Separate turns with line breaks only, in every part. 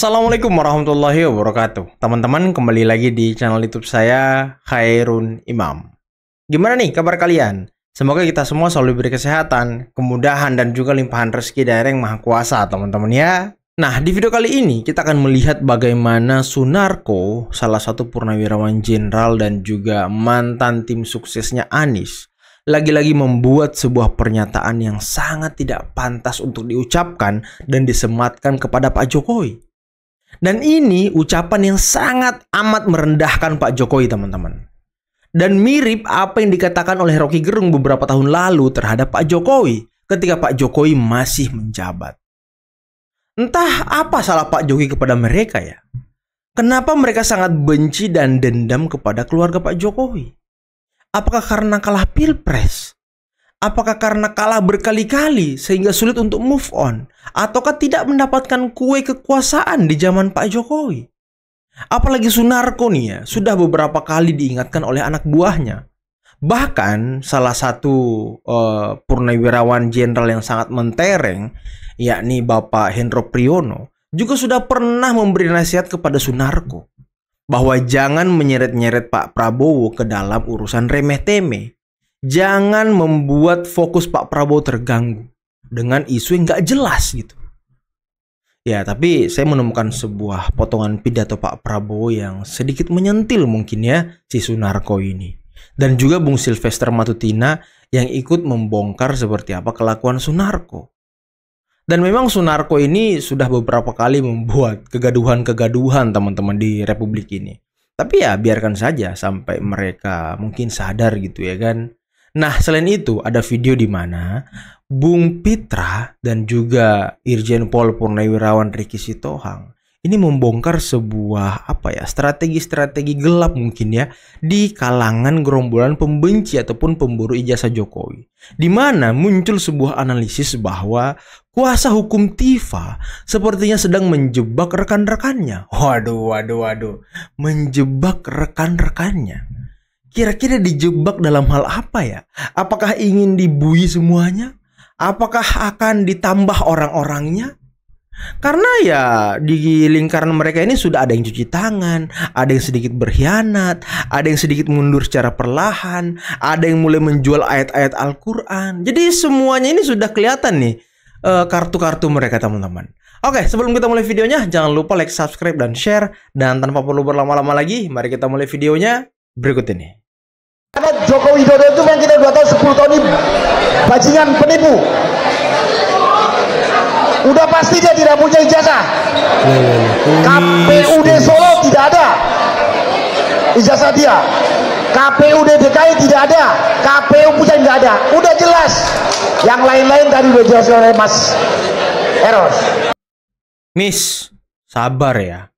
Assalamualaikum warahmatullahi wabarakatuh. Teman-teman, kembali lagi di channel YouTube saya, Khairun Imam. Gimana nih kabar kalian? Semoga kita semua selalu diberi kesehatan, kemudahan, dan juga limpahan rezeki dari Yang Maha Kuasa, teman-teman ya. Nah, di video kali ini kita akan melihat bagaimana Sunarko, salah satu purnawirawan jenderal dan juga mantan tim suksesnya Anies, lagi-lagi membuat sebuah pernyataan yang sangat tidak pantas untuk diucapkan dan disematkan kepada Pak Jokowi. Dan ini ucapan yang sangat amat merendahkan Pak Jokowi, teman-teman. Dan mirip apa yang dikatakan oleh Rocky Gerung beberapa tahun lalu terhadap Pak Jokowi ketika Pak Jokowi masih menjabat. Entah apa salah Pak Jokowi kepada mereka ya. Kenapa mereka sangat benci dan dendam kepada keluarga Pak Jokowi? Apakah karena kalah pilpres? Apakah karena kalah berkali-kali sehingga sulit untuk move on? Ataukah tidak mendapatkan kue kekuasaan di zaman Pak Jokowi? Apalagi Sunarko nih ya, sudah beberapa kali diingatkan oleh anak buahnya. Bahkan salah satu purnawirawan jenderal yang sangat mentereng, yakni Bapak Hendro Priyono, juga sudah pernah memberi nasihat kepada Sunarko bahwa jangan menyeret-nyeret Pak Prabowo ke dalam urusan remeh-temeh. Jangan membuat fokus Pak Prabowo terganggu dengan isu yang gak jelas gitu. Ya, tapi saya menemukan sebuah potongan pidato Pak Prabowo yang sedikit menyentil mungkin ya si Sunarko ini. Dan juga Bung Sylvester Matutina yang ikut membongkar seperti apa kelakuan Sunarko. Dan memang Sunarko ini sudah beberapa kali membuat kegaduhan-kegaduhan teman-teman di Republik ini. Tapi ya biarkan saja sampai mereka mungkin sadar gitu ya kan. Nah, selain itu ada video di mana Bung Pitra dan juga Irjen Pol Purnawirawan Ricky Sitohang ini membongkar sebuah strategi-strategi gelap mungkin ya di kalangan gerombolan pembenci ataupun pemburu ijazah Jokowi. Di mana muncul sebuah analisis bahwa kuasa hukum Tifa sepertinya sedang menjebak rekan-rekannya. Waduh. Menjebak rekan-rekannya. Kira-kira dijebak dalam hal apa ya? Apakah ingin dibui semuanya? Apakah akan ditambah orang-orangnya? Karena ya di lingkaran mereka ini sudah ada yang cuci tangan, ada yang sedikit berkhianat, ada yang sedikit mundur secara perlahan, ada yang mulai menjual ayat-ayat Al-Quran. Jadi semuanya ini sudah kelihatan nih kartu-kartu mereka, teman-teman. Oke, sebelum kita mulai videonya, jangan lupa like, subscribe, dan share. Dan tanpa perlu berlama-lama lagi, mari kita mulai videonya berikut ini.
Karena Joko Widodo itu yang kita 2 tahun 10 tahun ini bajingan penipu. Udah pasti dia tidak punya ijazah. KPUD Solo tidak ada ijazah dia. KPUD DKI tidak ada. KPU Pusat tidak ada. Udah jelas. Yang lain-lain tadi udah jelas oleh Mas Eros.
Miss, sabar ya.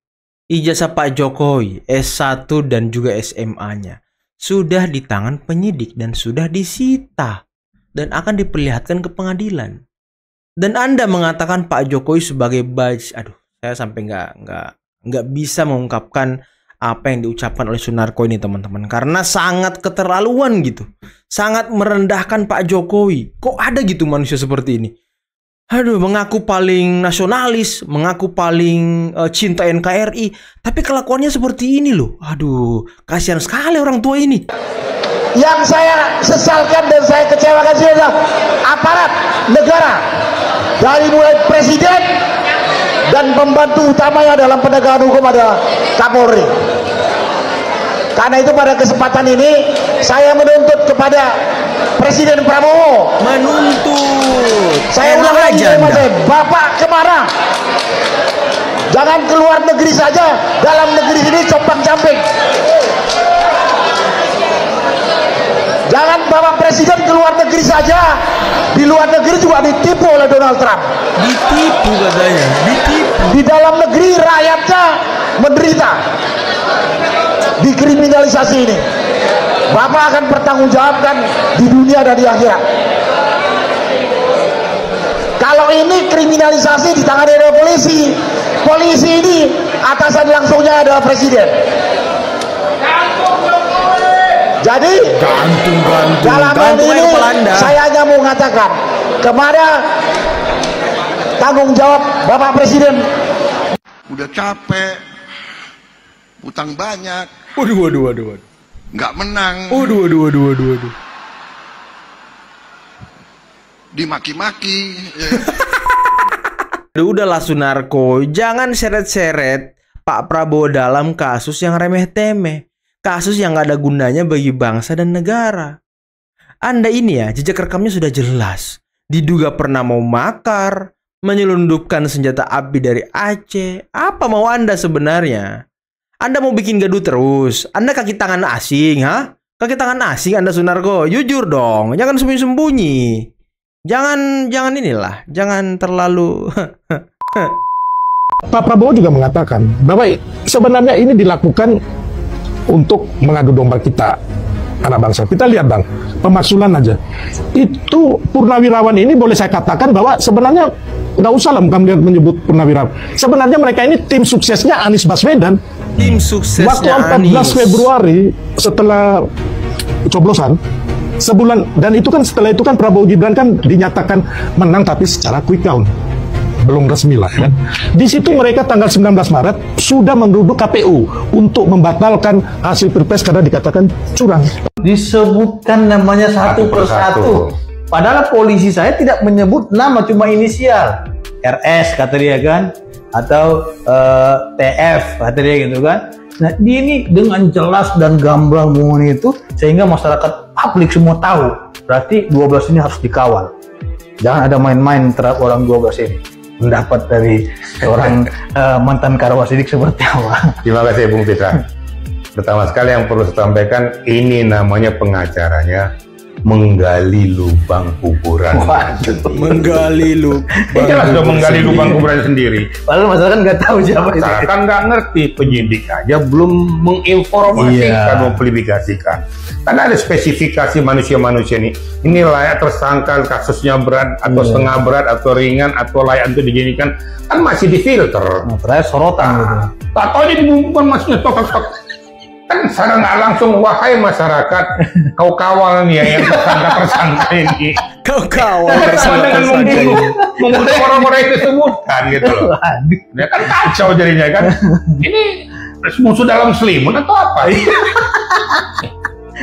Ijazah Pak Jokowi S1 dan juga SMA-nya sudah di tangan penyidik dan sudah disita dan akan diperlihatkan ke pengadilan. Dan Anda mengatakan Pak Jokowi sebagai saya sampai nggak bisa mengungkapkan apa yang diucapkan oleh Sunarko ini, teman-teman, karena sangat keterlaluan gitu, sangat merendahkan Pak Jokowi. Kok ada gitu manusia seperti ini? Aduh, mengaku paling nasionalis, mengaku paling cinta NKRI, tapi kelakuannya seperti ini loh. Aduh, kasihan sekali orang tua ini.
Yang saya sesalkan dan saya kecewakan sih adalah aparat negara, dari mulai presiden dan pembantu utamanya dalam penegakan hukum ada Kapolri. Karena itu pada kesempatan ini saya menuntut kepada Presiden Prabowo, saya ulang lagi, Bapak Kemarang, jangan keluar negeri saja, dalam negeri ini compang-camping. Jangan Bapak Presiden keluar negeri saja, di luar negeri juga ditipu oleh Donald Trump.
Ditipu katanya, ditipu.
Di dalam negeri rakyatnya menderita, dikriminalisasi ini. Bapak akan bertanggungjawabkan di dunia dan di akhirat. Kalau ini kriminalisasi ditangani oleh polisi, polisi ini atasan langsungnya adalah presiden. Jadi dalam hal ini saya hanya mau mengatakan kepada tanggung jawab Bapak Presiden
udah capek, utang banyak,
Waduh.
nggak menang,
Waduh.
dimaki-maki. Ya.
Udahlah Sunarko, jangan seret-seret Pak Prabowo dalam kasus yang remeh-temeh. Kasus yang gak ada gunanya bagi bangsa dan negara. Anda ini ya, jejak rekamnya sudah jelas. Diduga pernah mau makar, menyelundupkan senjata api dari Aceh. Apa mau Anda sebenarnya? Anda mau bikin gaduh terus? Anda kaki tangan asing, ha? Kaki tangan asing Anda Sunarko, jujur dong, jangan sembunyi-sembunyi. Jangan inilah, jangan terlalu.
Pak Prabowo juga mengatakan bahwa sebenarnya ini dilakukan untuk mengadu domba kita, anak bangsa. Kita lihat Bang, pemaksulan aja. Itu purnawirawan ini boleh saya katakan bahwa sebenarnya nggak usah lah kalian menyebut purnawirawan. Sebenarnya mereka ini tim suksesnya Anies Baswedan.
Tim suksesnya
waktu 14 Februari setelah coblosan, sebulan, dan itu kan setelah itu kan Prabowo Gibran kan dinyatakan menang tapi secara quick count, belum resmi lah kan. Di situ mereka tanggal 19 Maret sudah menduduk KPU untuk membatalkan hasil Pilpres karena dikatakan curang.
Disebutkan namanya satu persatu. Padahal polisi saya tidak menyebut nama, cuma inisial. RS kata dia kan, atau TF kata dia gitu kan. Nah, dia ini dengan jelas dan gamblang mengumumkan itu sehingga masyarakat publik semua tahu. Berarti 12 ini harus dikawal. Jangan ada main-main terhadap orang 12 ini. Pendapat dari seorang mantan Karawasidik seperti apa?
Terima kasih Bung Fitra. Pertama sekali yang perlu saya sampaikan, ini namanya pengacaranya menggali lubang kuburan.
Waduh.
Menggali lubang.
Jelas sudah menggali lubang kuburan sendiri.
Padahal masyarakat nggak tahu siapa itu.
Masyarakat nggak ngerti, penyidik aja belum menginformasikan, mempublikasikan. Karena ada spesifikasi manusia-manusia ini layak tersangka, kasusnya berat atau setengah berat atau ringan atau layak untuk dijadikan, kan masih difilter.
Nah, terakhir sorotan gitu.
Tak tahu ini dibungkukan masnya tok. Kan secara nggak langsung, wahai masyarakat, kau kawal nih ya yang tersangka ini.
Kau kawal
dengan membunuh orang-orang itu sebutkan gitu loh. Ya kan kacau jadinya kan. Ini musuh dalam selimut atau apa?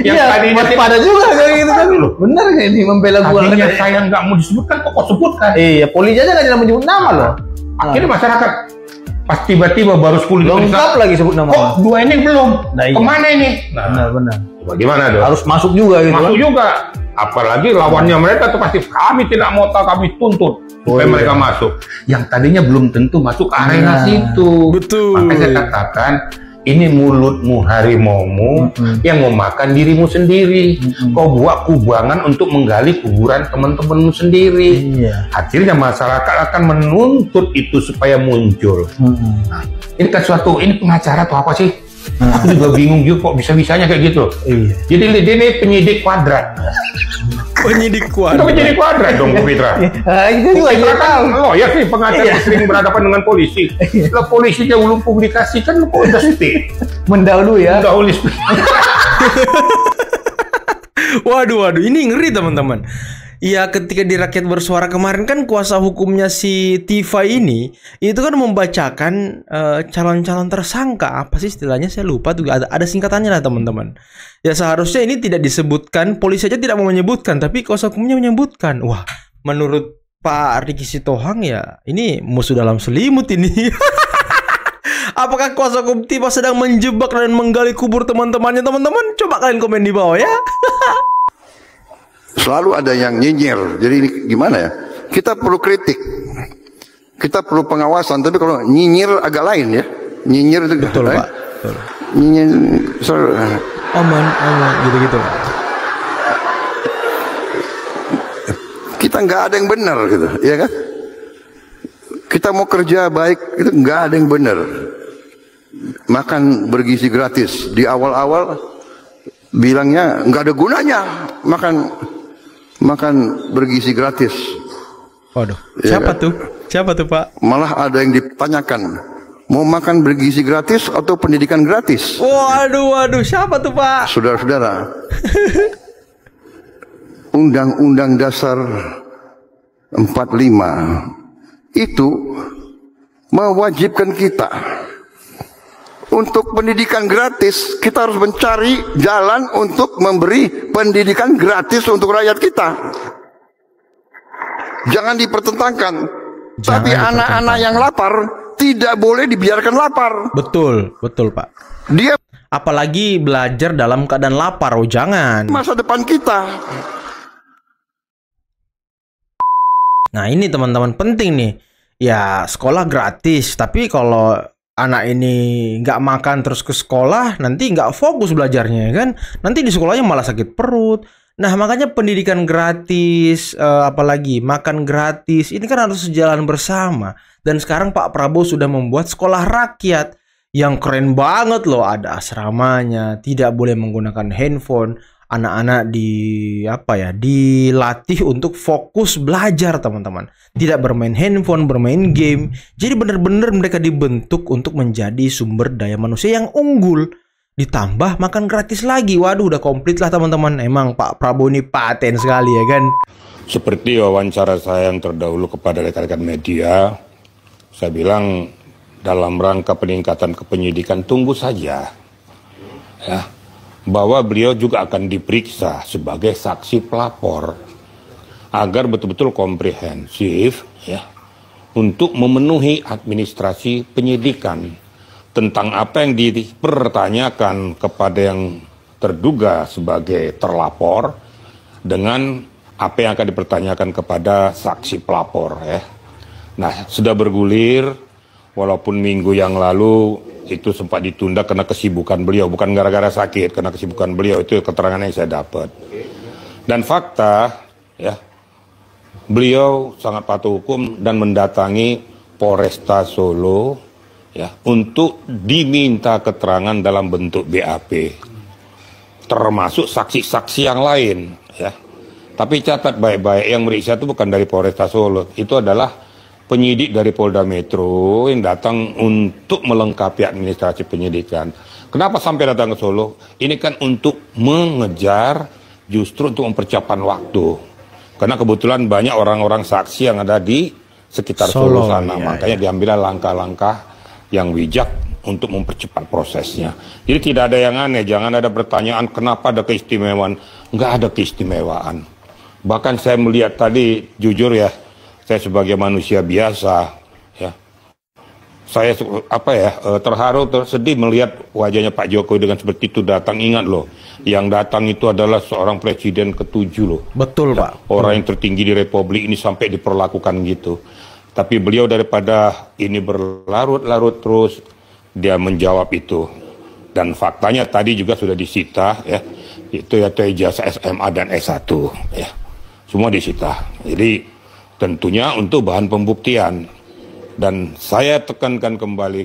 Yang tadinya
pada juga kayak gitu kan. Bener kayak ini membela gua.
Tadinya saya nggak mau disebutkan, kok sebutkan.
Iya, polisi aja nggak ada menyebut nama loh.
Akhirnya masyarakat pas tiba-tiba baru 10
lengkap lagi sebut nama.
Kok dua ini belum?
Nah, iya.
Kemana ini?
Nah, benar.
Bagaimana dong?
Harus masuk juga gitu.
Masuk
kan?
juga. Apalagi lawannya mereka tuh pasti kami tidak mau tahu, kami tuntut supaya mereka masuk. Yang tadinya belum tentu masuk ke arena situ.
Betul.
Makanya saya katakan, ini mulutmu harimaumu yang memakan dirimu sendiri. Kau buat kubangan untuk menggali kuburan teman-temanmu sendiri. Akhirnya masyarakat akan menuntut itu supaya muncul. Nah, ini kan ini pengacara atau apa sih? Aku juga bingung juga kok bisa-bisanya kayak gitu. Jadi ini penyidik kuadrat.
Penyidik
Itu
kuadrat.
penyidik kuadrat dong, Bu Fitra.
Itu juga dia tahu.
Oh ya sih, pengacara sering berhadapan dengan polisi. Kalau polisinya belum publikasikan, kok udah speak.
Mendahului ya.
Mendahului.
Waduh, ini ngeri teman-teman. Ya, ketika di Rakyat Bersuara kemarin kan kuasa hukumnya si Tifa ini itu kan membacakan calon-calon tersangka. Apa sih istilahnya? Saya lupa tuh, ada singkatannya lah teman-teman. Ya seharusnya ini tidak disebutkan, polisi aja tidak mau menyebutkan, tapi kuasa hukumnya menyebutkan. Wah, menurut Pak Riki Sitohang ya ini musuh dalam selimut ini. Apakah kuasa hukum Tifa sedang menjebak dan menggali kubur teman-temannya teman-teman? Coba kalian komen di bawah ya.
Selalu ada yang nyinyir. Jadi ini gimana ya? Kita perlu kritik, kita perlu pengawasan. Tapi kalau nyinyir agak lain ya. Nyinyir itu
betul Pak. Betul.
Nyinyir,
aman, gitu-gitu.
Kita nggak ada yang benar gitu, ya kan? Kita mau kerja baik itu nggak ada yang benar. Makan bergizi gratis di awal-awal bilangnya nggak ada gunanya makan bergizi gratis.
Waduh,
Ya
siapa
kan?
tuh? Siapa tuh Pak?
Malah ada yang ditanyakan, mau makan bergizi gratis atau pendidikan gratis?
Waduh, siapa tuh Pak?
Saudara-saudara, Undang-Undang Dasar 45 itu mewajibkan kita untuk pendidikan gratis. Kita harus mencari jalan untuk memberi pendidikan gratis untuk rakyat kita. Jangan dipertentangkan. Tapi anak-anak yang lapar tidak boleh dibiarkan lapar.
Betul, betul Pak.
Dia
Apalagi belajar dalam keadaan lapar, oh jangan.
masa depan kita.
Nah ini teman-teman penting nih. Ya sekolah gratis, tapi kalau anak ini nggak makan terus ke sekolah, nanti nggak fokus belajarnya kan. Nanti di sekolahnya malah sakit perut. Nah makanya pendidikan gratis, apalagi makan gratis, ini kan harus sejalan bersama. Dan sekarang Pak Prabowo sudah membuat sekolah rakyat yang keren banget loh. Ada asramanya, tidak boleh menggunakan handphone. Anak-anak dilatih untuk fokus belajar teman-teman. Tidak bermain handphone, bermain game. Jadi benar-benar mereka dibentuk untuk menjadi sumber daya manusia yang unggul. Ditambah makan gratis lagi. Waduh udah komplit lah teman-teman. Emang Pak Prabowo ini paten sekali ya kan.
Seperti wawancara saya yang terdahulu kepada rekan-rekan media, saya bilang dalam rangka peningkatan kepenyidikan tunggu saja ya, bahwa beliau juga akan diperiksa sebagai saksi pelapor agar betul-betul komprehensif ya, untuk memenuhi administrasi penyidikan tentang apa yang dipertanyakan kepada yang terduga sebagai terlapor dengan apa yang akan dipertanyakan kepada saksi pelapor ya. Nah, sudah bergulir, walaupun minggu yang lalu itu sempat ditunda karena kesibukan beliau, bukan gara-gara sakit, karena kesibukan beliau. Itu keterangan yang saya dapat. Dan fakta ya, beliau sangat patuh hukum dan mendatangi Polresta Solo ya untuk diminta keterangan dalam bentuk BAP, termasuk saksi-saksi yang lain ya. Tapi catat baik-baik, yang meriksa itu bukan dari Polresta Solo, itu adalah penyidik dari Polda Metro yang datang untuk melengkapi administrasi penyidikan. Kenapa sampai datang ke Solo? Ini kan untuk mengejar, justru untuk mempercepat waktu. Karena kebetulan banyak orang-orang saksi yang ada di sekitar Solo sana.
Iya,
makanya diambil langkah-langkah yang bijak untuk mempercepat prosesnya. Jadi tidak ada yang aneh, jangan ada pertanyaan kenapa ada keistimewaan. Nggak ada keistimewaan. Bahkan saya melihat tadi, jujur ya, saya sebagai manusia biasa ya, saya terharu, tersedih melihat wajahnya Pak Jokowi dengan seperti itu datang. Ingat loh, yang datang itu adalah seorang presiden ke-7 loh.
Betul
ya,
Pak.
Orang yang tertinggi di Republik ini sampai diperlakukan gitu. Tapi beliau daripada ini berlarut-larut terus, dia menjawab itu. Dan faktanya tadi juga sudah disita ya, itu ya ijazah SMA dan S1 ya, semua disita. Jadi tentunya untuk bahan pembuktian. Dan saya tekankan kembali,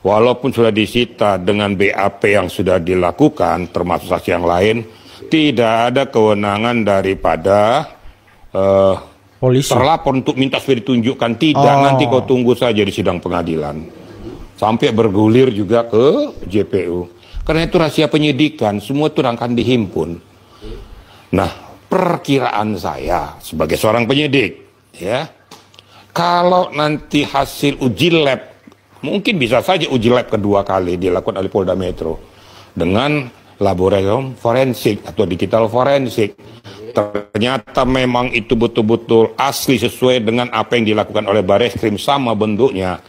walaupun sudah disita dengan BAP yang sudah dilakukan, termasuk saksi yang lain, tidak ada kewenangan daripada
Polisi.
terlapor untuk minta supaya ditunjukkan. Tidak, nanti kau tunggu saja di sidang pengadilan. Sampai bergulir juga ke JPU. Karena itu rahasia penyidikan, semua itu akan dihimpun. Nah, perkiraan saya sebagai seorang penyidik, ya, kalau nanti hasil uji lab, mungkin bisa saja uji lab kedua kali dilakukan oleh Polda Metro dengan laboratorium forensik atau digital forensik, ternyata memang itu betul-betul asli sesuai dengan apa yang dilakukan oleh Bareskrim, sama bentuknya,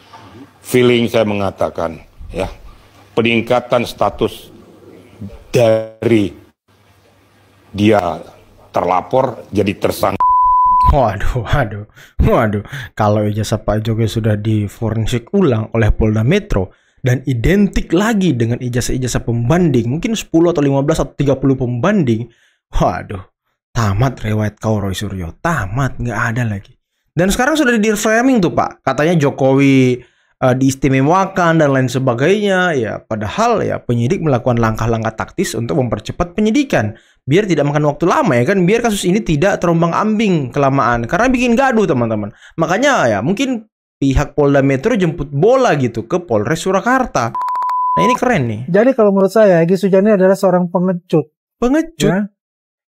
feeling saya mengatakan ya, peningkatan status dari dia terlapor jadi tersangka.
Waduh. Kalau ijazah Pak Jokowi sudah diforensik ulang oleh Polda Metro dan identik lagi dengan ijazah-ijazah pembanding, mungkin 10 atau 15 atau 30 pembanding. Waduh, tamat riwayat kau Roy Suryo, tamat, nggak ada lagi. Dan sekarang sudah di framing tuh Pak, katanya Jokowi diistimewakan dan lain sebagainya. Ya, padahal ya penyidik melakukan langkah-langkah taktis untuk mempercepat penyidikan biar tidak makan waktu lama ya kan, biar kasus ini tidak terombang-ambing kelamaan karena bikin gaduh teman-teman. Makanya ya mungkin pihak Polda Metro jemput bola gitu ke Polres Surakarta. Nah ini keren nih.
Jadi kalau menurut saya Egy Sujana adalah seorang pengecut ya,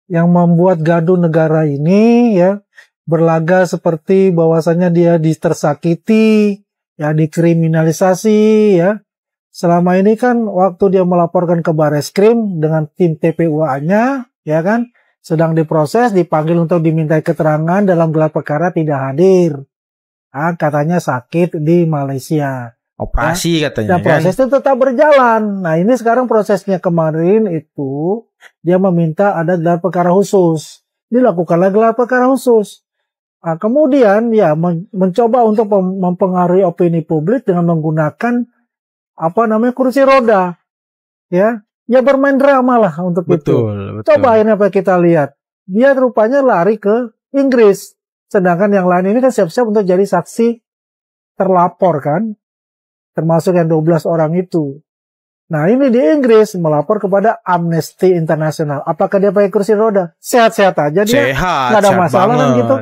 yang membuat gaduh negara ini ya, berlaga seperti bahwasanya dia tersakiti ya dikriminalisasi ya. Selama ini kan waktu dia melaporkan ke Bareskrim dengan tim TPUA-nya ya kan, sedang diproses, dipanggil untuk dimintai keterangan dalam gelar perkara tidak hadir. Katanya sakit di Malaysia.
Operasi
ya.
katanya.
Dan proses itu tetap berjalan. Nah ini sekarang prosesnya kemarin itu dia meminta ada gelar perkara khusus. Dilakukanlah gelar perkara khusus. Nah, kemudian ya mencoba untuk mempengaruhi opini publik dengan menggunakan kursi roda. Ya bermain drama lah untuk itu.
Betul.
Coba akhirnya apa kita lihat. Dia rupanya lari ke Inggris. Sedangkan yang lain ini kan siap-siap untuk jadi saksi terlapor kan. Termasuk yang 12 orang itu. Nah ini di Inggris melapor kepada Amnesty International. Apakah dia pakai kursi roda? Sehat-sehat aja dia. Nggak ada masalah kan gitu.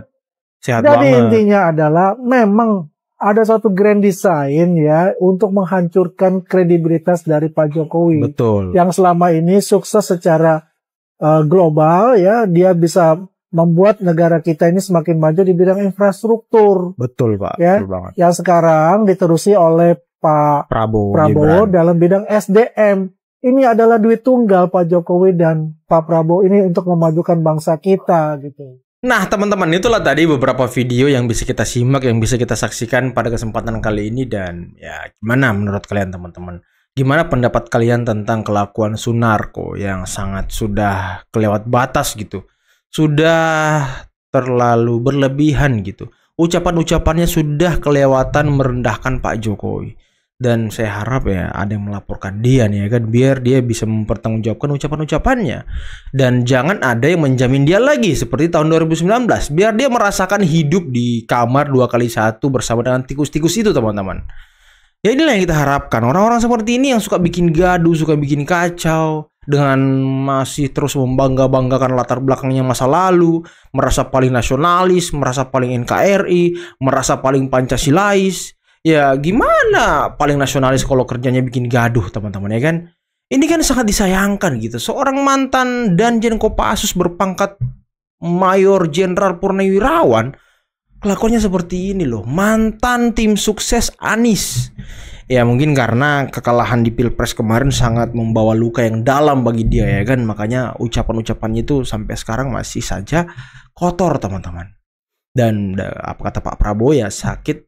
Sehat
Jadi
banget.
intinya adalah memang ada suatu grand design ya untuk menghancurkan kredibilitas dari Pak Jokowi.
Betul.
Yang selama ini sukses secara global ya, dia bisa membuat negara kita ini semakin maju di bidang infrastruktur.
Betul Pak.
Ya,
betul banget.
yang sekarang diterusi oleh Pak Prabowo dalam bidang SDM. Ini adalah duit tunggal Pak Jokowi dan Pak Prabowo ini untuk memajukan bangsa kita gitu.
Nah teman-teman, itulah tadi beberapa video yang bisa kita simak, yang bisa kita saksikan pada kesempatan kali ini. Dan ya gimana menurut kalian teman-teman? Gimana pendapat kalian tentang kelakuan Sunarko yang sangat sudah kelewat batas gitu? Sudah terlalu berlebihan gitu. Ucapan-ucapannya sudah kelewatan merendahkan Pak Jokowi. Dan saya harap ya ada yang melaporkan dia nih ya kan, biar dia bisa mempertanggungjawabkan ucapan-ucapannya. Dan jangan ada yang menjamin dia lagi seperti tahun 2019. Biar dia merasakan hidup di kamar 2x1 bersama dengan tikus-tikus itu teman-teman. Ya inilah yang kita harapkan. Orang-orang seperti ini yang suka bikin gaduh, suka bikin kacau, dengan masih terus membangga-banggakan latar belakangnya masa lalu, merasa paling nasionalis, merasa paling NKRI, merasa paling Pancasilais. Ya gimana paling nasionalis kalau kerjanya bikin gaduh teman-teman ya kan. Ini kan sangat disayangkan gitu. Seorang mantan Danjen Kopassus berpangkat Mayor Jenderal Purnawirawan kelakuannya seperti ini loh. Mantan tim sukses Anies. Ya mungkin karena kekalahan di Pilpres kemarin sangat membawa luka yang dalam bagi dia ya kan. Makanya ucapan-ucapannya itu sampai sekarang masih saja kotor teman-teman. Dan apa kata Pak Prabowo ya, sakit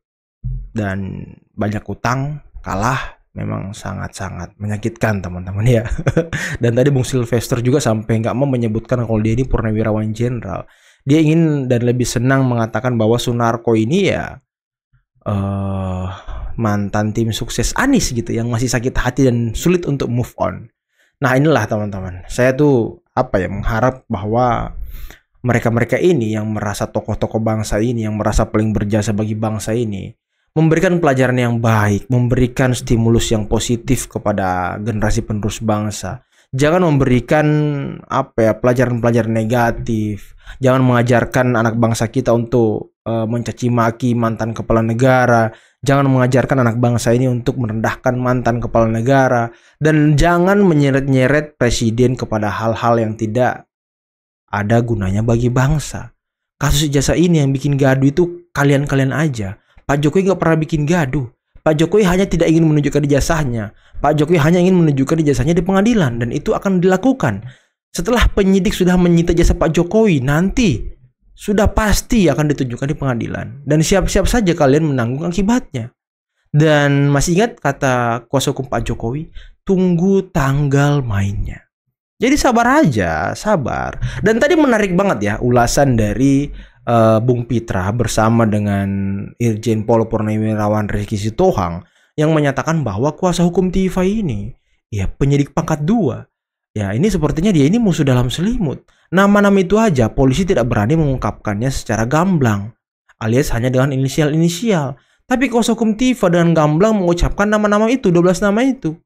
dan banyak utang, kalah, memang sangat-sangat menyakitkan teman-teman ya. Dan tadi Bung Sylvester juga sampai nggak mau menyebutkan kalau dia ini purnawirawan jenderal. Dia ingin dan lebih senang mengatakan bahwa Sunarko ini ya mantan tim sukses Anies gitu, yang masih sakit hati dan sulit untuk move on. Nah inilah teman-teman, saya tuh mengharap bahwa mereka-mereka ini yang merasa tokoh-tokoh bangsa ini, yang merasa paling berjasa bagi bangsa ini, memberikan pelajaran yang baik, memberikan stimulus yang positif kepada generasi penerus bangsa. Jangan memberikan pelajaran-pelajaran negatif. Jangan mengajarkan anak bangsa kita untuk mencaci maki mantan kepala negara. Jangan mengajarkan anak bangsa ini untuk merendahkan mantan kepala negara. Dan jangan menyeret-nyeret presiden kepada hal-hal yang tidak ada gunanya bagi bangsa. Kasus ijazah ini yang bikin gaduh itu kalian-kalian aja. Pak Jokowi nggak pernah bikin gaduh. Pak Jokowi hanya tidak ingin menunjukkan ijazahnya. Pak Jokowi hanya ingin menunjukkan ijazahnya di pengadilan. Dan itu akan dilakukan. Setelah penyidik sudah menyita jasa Pak Jokowi, nanti sudah pasti akan ditunjukkan di pengadilan. Dan siap-siap saja kalian menanggung akibatnya. Dan masih ingat kata kuasa hukum Pak Jokowi, tunggu tanggal mainnya. Jadi sabar aja, sabar. Dan tadi menarik banget ya ulasan dari Bung Pitra bersama dengan Irjen Pol Purnawirawan Rizky Sitohang yang menyatakan bahwa kuasa hukum Tifai ini ya penyidik pangkat 2. Ya ini sepertinya dia ini musuh dalam selimut. Nama-nama itu aja polisi tidak berani mengungkapkannya secara gamblang, alias hanya dengan inisial-inisial. Tapi kuasa hukum Tifa dengan gamblang mengucapkan nama-nama itu, 12 nama itu.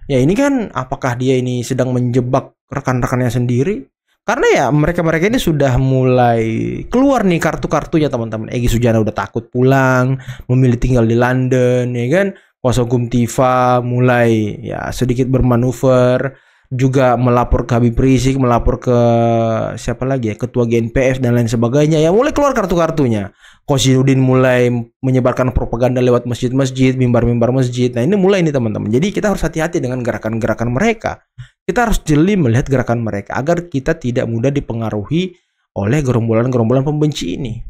Ya ini kan apakah dia ini sedang menjebak rekan-rekannya sendiri? Karena ya mereka-mereka ini sudah mulai keluar nih kartu-kartunya teman-teman. Egy Sujana udah takut pulang, memilih tinggal di London ya kan. Kuasa hukum Tifa mulai ya sedikit bermanuver. juga melapor ke Habib Rizik, melapor ke siapa lagi ya, ketua GNPF dan lain sebagainya. Ya mulai keluar kartu-kartunya. Kosidudin mulai menyebarkan propaganda lewat masjid-masjid, mimbar-mimbar masjid. Nah ini mulai ini teman-teman. Jadi kita harus hati-hati dengan gerakan-gerakan mereka. Kita harus jeli melihat gerakan mereka agar kita tidak mudah dipengaruhi oleh gerombolan-gerombolan pembenci ini.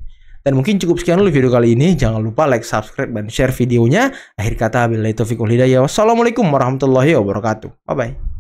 Dan mungkin cukup sekian dulu video kali ini. Jangan lupa like, subscribe, dan share videonya. Akhir kata, billahi taufiq wal hidayah. Wassalamualaikum warahmatullahi wabarakatuh. Bye-bye.